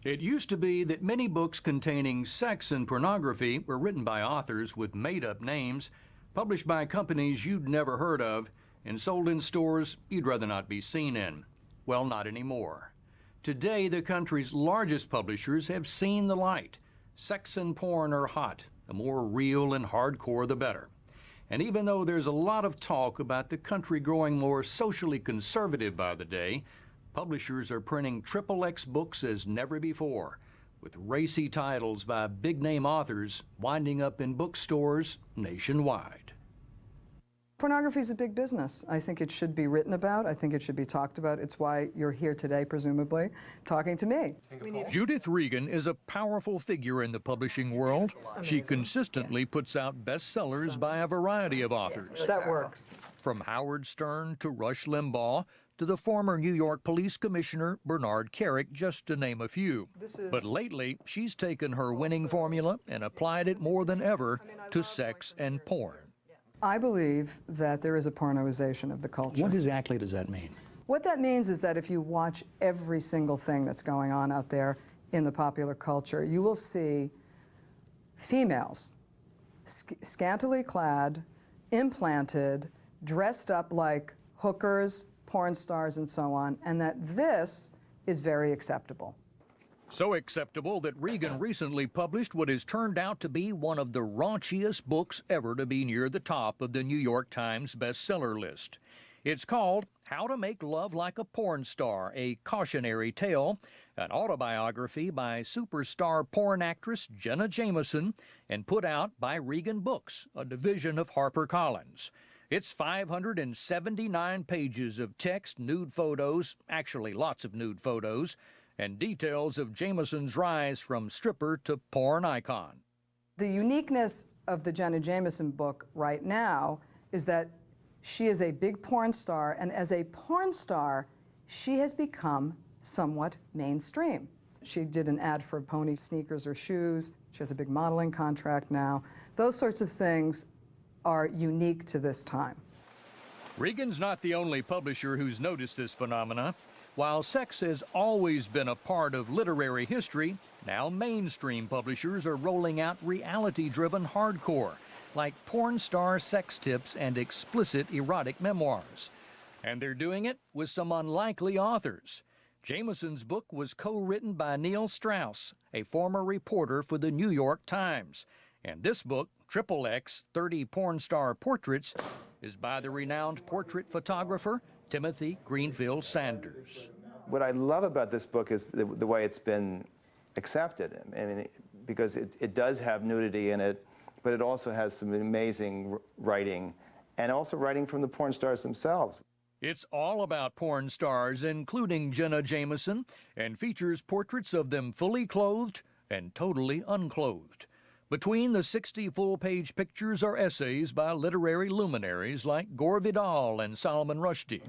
It used to be that many books containing sex and pornography were written by authors with made-up names, published by companies you'd never heard of, and sold in stores you'd rather not be seen in. Well, not anymore. Today, the country's largest publishers have seen the light. Sex and porn are hot. The more real and hardcore, the better. And even though there's a lot of talk about the country growing more socially conservative by the day, publishers are printing XXX books as never before, with racy titles by big-name authors winding up in bookstores nationwide. Pornography is a big business. I think it should be written about. I think it should be talked about. It's why you're here today, presumably, talking to me. Judith Regan is a powerful figure in the publishing world. She consistently puts out bestsellers by a variety of authors. That works. From Howard Stern to Rush Limbaugh to the former New York Police Commissioner Bernard Kerik, just to name a few. But lately, she's taken her winning formula and applied it more than ever to sex and porn. I believe that there is a pornoization of the culture. What exactly does that mean? What that means is that if you watch every single thing that's going on out there in the popular culture, you will see females scantily clad, implanted, dressed up like hookers, porn stars, and so on, and that this is very acceptable. So acceptable that Regan recently published what has turned out to be one of the raunchiest books ever to be near the top of the New York Times bestseller list. It's called How to Make Love Like a Porn Star, a Cautionary Tale, an autobiography by superstar porn actress Jenna Jameson, and put out by Regan Books, a division of HarperCollins. It's 579 pages of text, nude photos, actually lots of nude photos, and details of Jameson's rise from stripper to porn icon. The uniqueness of the Jenna Jameson book right now is that she is a big porn star, and as a porn star, she has become somewhat mainstream. She did an ad for Pony sneakers or shoes. She has a big modeling contract now. Those sorts of things are unique to this time. Regan's not the only publisher who's noticed this phenomena. While sex has always been a part of literary history, now mainstream publishers are rolling out reality-driven hardcore, like porn star sex tips and explicit erotic memoirs. And they're doing it with some unlikely authors. Jameson's book was co-written by Neil Strauss, a former reporter for the New York Times. And this book, XXX, 30 Porn Star Portraits, is by the renowned portrait photographer Timothy Greenfield-Sanders. What I love about this book is the way it's been accepted. I mean, because it does have nudity in it, but it also has some amazing writing, and also writing from the porn stars themselves. It's all about porn stars, including Jenna Jameson, and features portraits of them fully clothed and totally unclothed. Between the 60 full-page pictures are essays by literary luminaries like Gore Vidal and Salman Rushdie.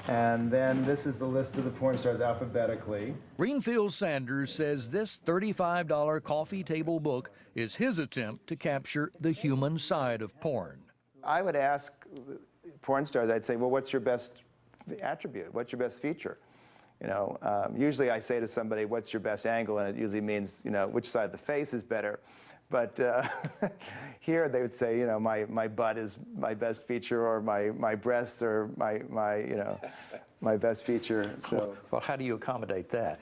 And then this is the list of the porn stars alphabetically. Greenfield-Sanders says this $35 coffee table book is his attempt to capture the human side of porn. I would ask porn stars, I'd say, well, what's your best attribute? What's your best feature? You know, usually I say to somebody, what's your best angle? And it usually means, you know, which side of the face is better. But here they would say, you know, my butt is my best feature, or my breasts are my best feature. So, well, how do you accommodate that?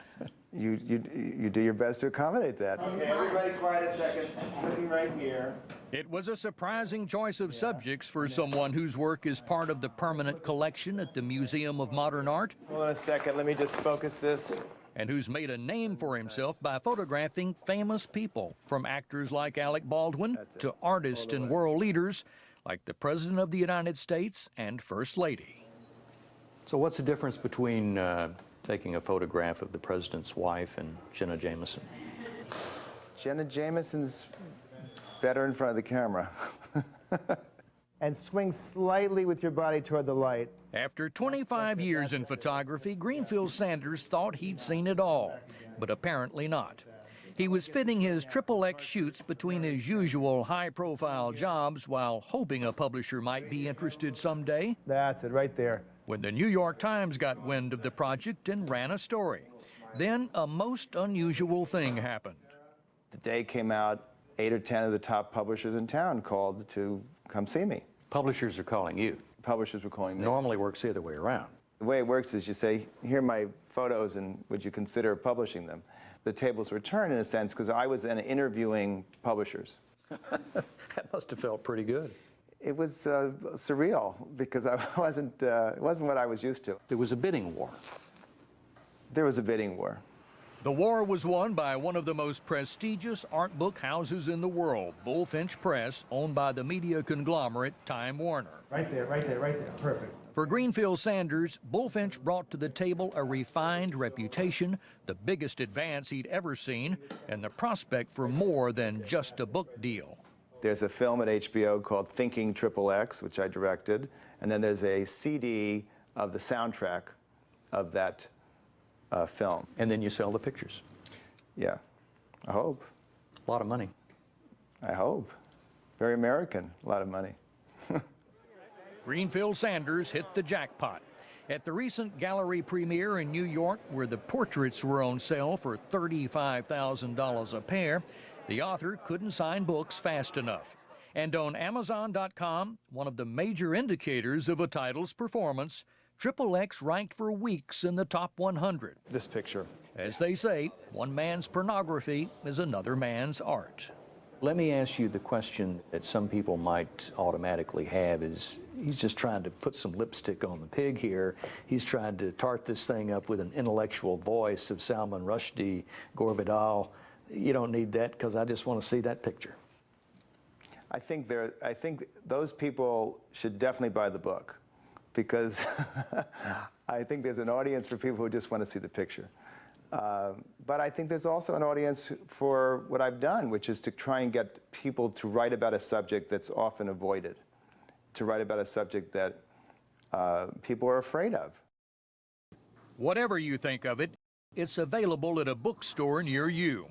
You do your best to accommodate that. Okay, everybody quiet a second. I'm looking right here. It was a surprising choice of subjects for someone whose work is part of the permanent collection at the Museum of Modern Art. Hold on a second, let me just focus this. And who's made a name for himself by photographing famous people, from actors like Alec Baldwin to artists and world leaders like the President of the United States and First Lady. So what's the difference between taking a photograph of the President's wife and Jenna Jameson? Jenna Jameson's better in front of the camera. And swing slightly with your body toward the light. After 25 years in photography, Greenfield-Sanders thought he'd seen it all, but apparently not. He was fitting his XXX shoots between his usual high-profile jobs while hoping a publisher might be interested someday. That's it, right there. When the New York Times got wind of the project and ran a story. Then a most unusual thing happened. The day came out, 8 or 10 of the top publishers in town called to come see me. Publishers are calling you. Publishers were calling me. Normally works the other way around. The way it works is you say, here are my photos, and would you consider publishing them? The tables were turned in a sense because I was then interviewing publishers. That must have felt pretty good. It was surreal because it wasn't what I was used to. There was a bidding war. There was a bidding war. The war was won by one of the most prestigious art book houses in the world, Bullfinch Press, owned by the media conglomerate Time Warner. Right there, right there, right there. Perfect. For Greenfield-Sanders, Bullfinch brought to the table a refined reputation, the biggest advance he'd ever seen, and the prospect for more than just a book deal. There's a film at HBO called Thinking XXX, which I directed, and then there's a CD of the soundtrack of that film. And then you sell the pictures. Yeah, I hope. A lot of money. I hope. Very American, a lot of money. Greenfield-Sanders hit the jackpot. At the recent gallery premiere in New York, where the portraits were on sale for $35,000 a pair, the author couldn't sign books fast enough. And on Amazon.com, one of the major indicators of a title's performance, XXX ranked for weeks in the top 100. This picture. As they say, one man's pornography is another man's art. Let me ask you the question that some people might automatically have is, he's just trying to put some lipstick on the pig here. He's trying to tart this thing up with an intellectual voice of Salman Rushdie, Gore Vidal. You don't need that because I just want to see that picture. I think those people should definitely buy the book because I think there's an audience for people who just want to see the picture. But I think there's also an audience for what I've done, which is to try and get people to write about a subject that's often avoided, to write about a subject that people are afraid of. Whatever you think of it, it's available at a bookstore near you.